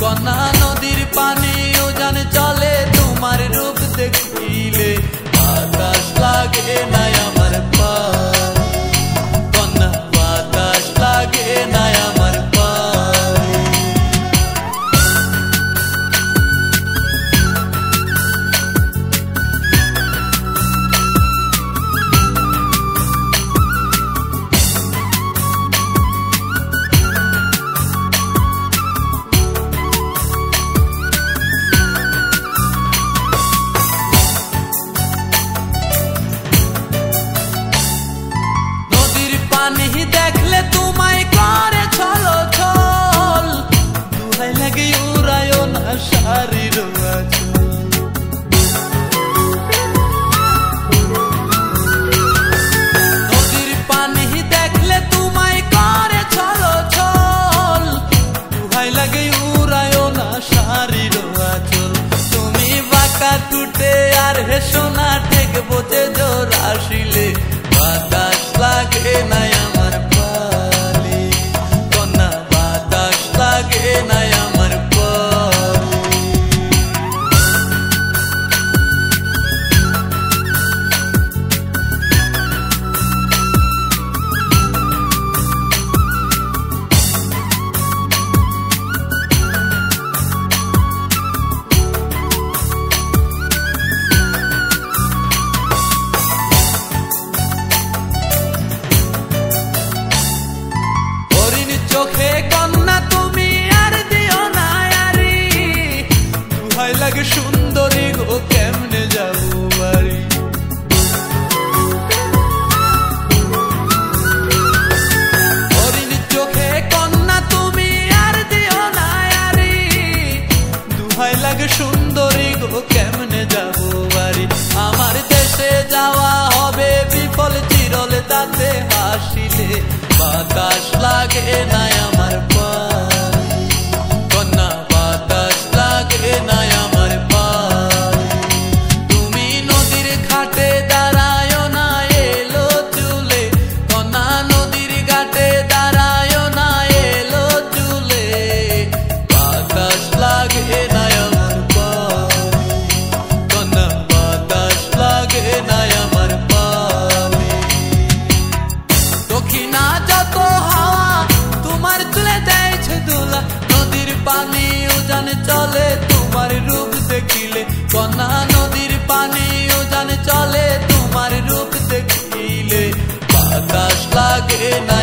কন্যা নদীর পানি উজান চলে তোমার রূপ দেখিলে বাতাস লাগে না আমার পায়ে কন্যা বাতাস লাগে না আমার পায়ে পানি দেখলে তোমায় করে ছলো ছল দুহাই লাগে উড়ায় না শাড়ির নদীর পানি দেখলে তোমায় করে ছলো ছল দুহাই লাগে উড়ায় না শাড়ির আঁচল তুমি বাঁকা টুটে আর হেসো না ঠেক বোঝে জোর আসিলে বাতাস লাগে না আমার পালে কন্যা বাতাস লাগে না আমার পালে চোখে কন্যা তুমি আর দিও না আরি দুহাই লাগে সুন্দরী গো কেমনে যাবো বাড়ি হরিণ চোখে কন্যা তুমি আর দিও না আরি দুহাই লাগে সুন্দরী গো কেমনে যাবো বাড়ি আমার দেশে যাওয়া হবে বিফল চিরল তাতে হাসিলে বাতাস লাগে না আমার পায়ে কন্যা বাতাস লাগে না আমার পায়ে তুমি নদীর ঘাটে দাঁড়ায় না এলো চুলে কন্যা নদীর ঘাটে দাঁড়ায় না এলো চুলে বাতাস লাগে না আমার পায়ে কন্যা বাতাস লাগে না আমার পায়ে দক্ষিণা যত হাওয়া তোমার চুলে দেয়ছে দোলা নদীর পানি উজান চলে তোমার রূপ দেখিলে কন্যা নদীর পানি উজান চলে তোমার রূপ দেখিলে বাতাস লাগে না